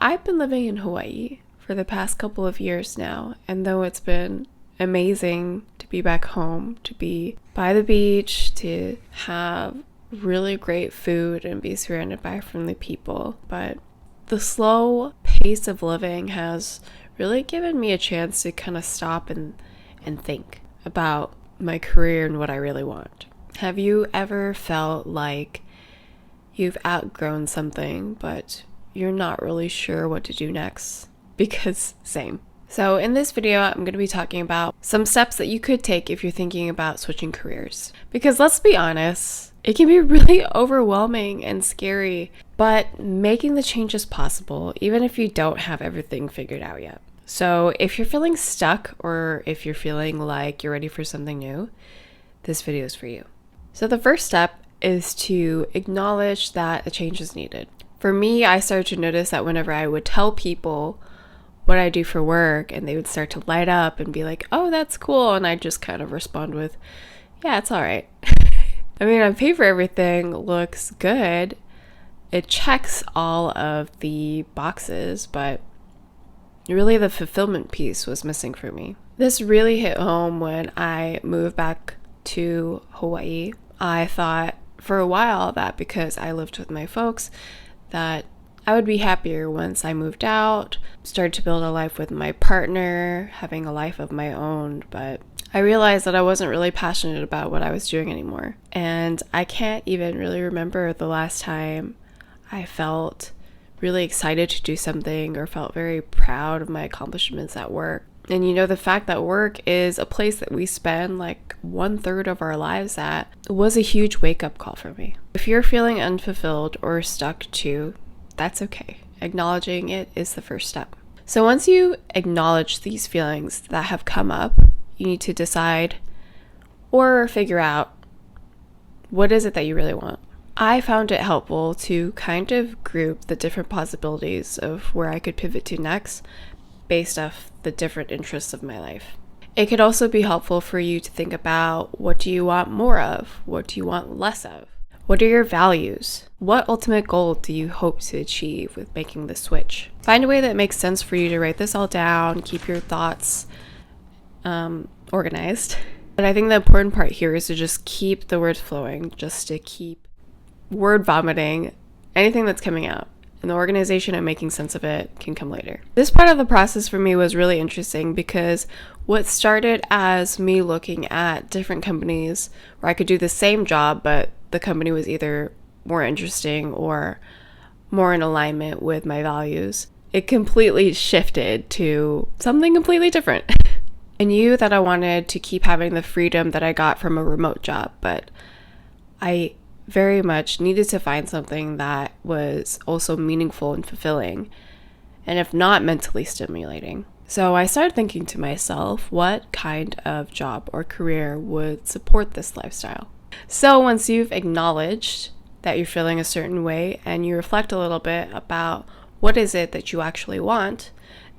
I've been living in Hawaii for the past couple of years now, and though it's been amazing to be back home, to be by the beach, to have really great food and be surrounded by friendly people, but the slow pace of living has really given me a chance to kind of stop and think about my career and what I really want. Have you ever felt like you've outgrown something, but you're not really sure what to do next? Because same. So in this video, I'm going to be talking about some steps that you could take if you're thinking about switching careers. Because let's be honest, it can be really overwhelming and scary, but making the change is possible, even if you don't have everything figured out yet. So if you're feeling stuck or if you're feeling like you're ready for something new, this video is for you. So the first step is to acknowledge that a change is needed. For me, I started to notice that whenever I would tell people what I do for work and they would start to light up and be like, oh, that's cool. And I just kind of respond with, yeah, it's all right. I mean, on paper, everything looks good. It checks all of the boxes, but really the fulfillment piece was missing for me. This really hit home when I moved back to Hawaii. I thought for a while that because I lived with my folks, that I would be happier once I moved out, started to build a life with my partner, having a life of my own, but I realized that I wasn't really passionate about what I was doing anymore. And I can't even really remember the last time I felt really excited to do something or felt very proud of my accomplishments at work. And the fact that work is a place that we spend like 1/3 of our lives at was a huge wake-up call for me. If you're feeling unfulfilled or stuck too, that's okay. Acknowledging it is the first step. So once you acknowledge these feelings that have come up, you need to decide or figure out what is it that you really want. I found it helpful to kind of group the different possibilities of where I could pivot to next based off the different interests of my life. It could also be helpful for you to think about, what do you want more of? What do you want less of? What are your values? What ultimate goal do you hope to achieve with making the switch? Find a way that makes sense for you to write this all down, keep your thoughts organized. But I think the important part here is to just keep the words flowing, just to keep word vomiting anything that's coming out. And the organization and making sense of it can come later. This part of the process for me was really interesting because what started as me looking at different companies where I could do the same job, but the company was either more interesting or more in alignment with my values, it completely shifted to something completely different. I knew that I wanted to keep having the freedom that I got from a remote job, but I very much needed to find something that was also meaningful and fulfilling, and if not, mentally stimulating. So I started thinking to myself, what kind of job or career would support this lifestyle? So once you've acknowledged that you're feeling a certain way and you reflect a little bit about what is it that you actually want,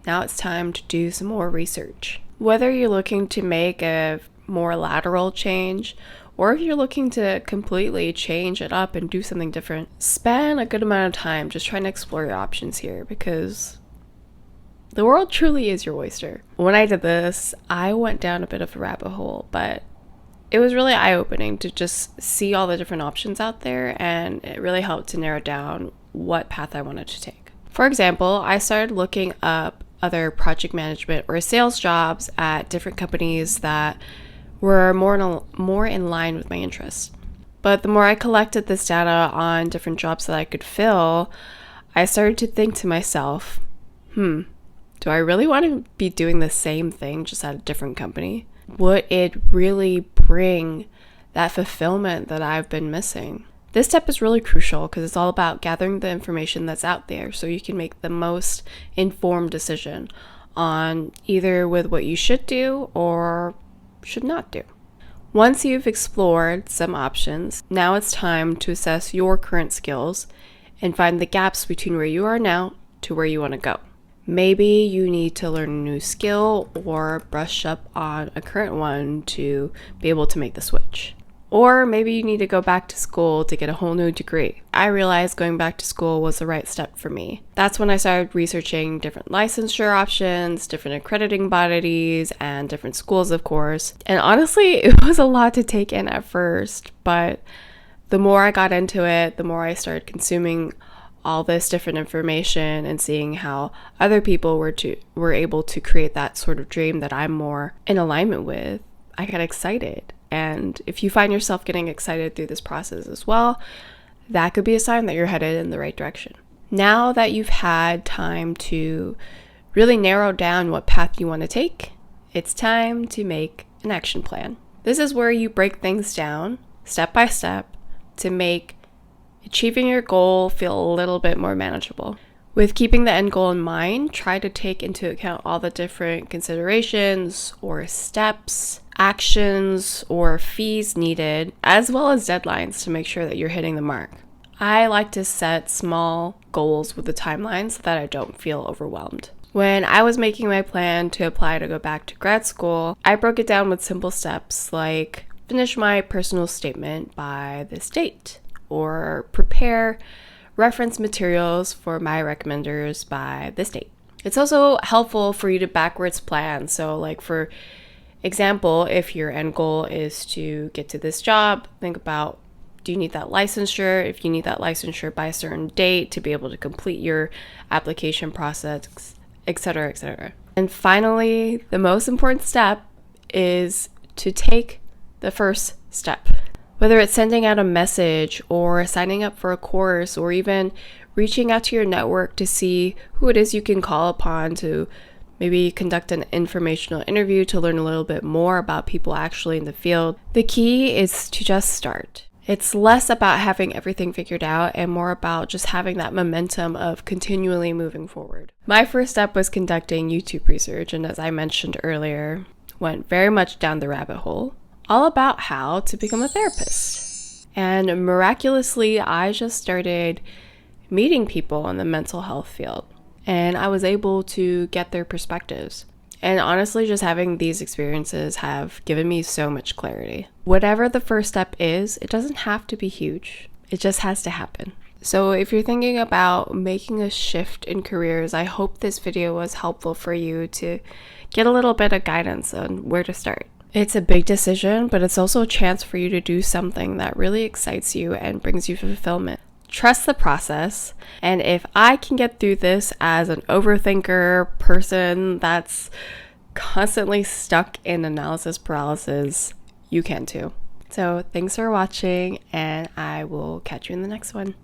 now it's time to do some more research. Whether you're looking to make a more lateral change or if you're looking to completely change it up and do something different, spend a good amount of time just trying to explore your options here because the world truly is your oyster. When I did this, I went down a bit of a rabbit hole, but it was really eye-opening to just see all the different options out there, and it really helped to narrow down what path I wanted to take. For example, I started looking up other project management or sales jobs at different companies that were more in line with my interests. But the more I collected this data on different jobs that I could fill, I started to think to myself, do I really want to be doing the same thing just at a different company? Would it really bring that fulfillment that I've been missing? This step is really crucial because it's all about gathering the information that's out there so you can make the most informed decision on either with what you should do or should not do. Once you've explored some options, now it's time to assess your current skills and find the gaps between where you are now to where you want to go. Maybe you need to learn a new skill or brush up on a current one to be able to make the switch. Or maybe you need to go back to school to get a whole new degree. I realized going back to school was the right step for me. That's when I started researching different licensure options, different accrediting bodies, and different schools, of course. And honestly, it was a lot to take in at first, but the more I got into it, the more I started consuming all this different information and seeing how other people were able to create that sort of dream that I'm more in alignment with. I got excited. And if you find yourself getting excited through this process as well, that could be a sign that you're headed in the right direction. Now that you've had time to really narrow down what path you want to take, it's time to make an action plan. This is where you break things down step by step to make achieving your goal feel a little bit more manageable. With keeping the end goal in mind, try to take into account all the different considerations or steps, actions, or fees needed, as well as deadlines to make sure that you're hitting the mark. I like to set small goals with a timeline so that I don't feel overwhelmed. When I was making my plan to apply to go back to grad school, I broke it down with simple steps like finish my personal statement by this date, or prepare reference materials for my recommenders by this date. It's also helpful for you to backwards plan. So like for example, if your end goal is to get to this job, think about, do you need that licensure? If you need that licensure by a certain date to be able to complete your application process, etc., etc. And finally, the most important step is to take the first step. Whether it's sending out a message or signing up for a course or even reaching out to your network to see who it is you can call upon to maybe conduct an informational interview to learn a little bit more about people actually in the field. The key is to just start. It's less about having everything figured out and more about just having that momentum of continually moving forward. My first step was conducting YouTube research, and as I mentioned earlier, went very much down the rabbit hole, all about how to become a therapist. And miraculously, I just started meeting people in the mental health field, and I was able to get their perspectives. And honestly, just having these experiences have given me so much clarity. Whatever the first step is, it doesn't have to be huge. It just has to happen. So if you're thinking about making a shift in careers, I hope this video was helpful for you to get a little bit of guidance on where to start. It's a big decision, but it's also a chance for you to do something that really excites you and brings you fulfillment. Trust the process, and if I can get through this as an overthinker person that's constantly stuck in analysis paralysis, you can too. So thanks for watching, and I will catch you in the next one.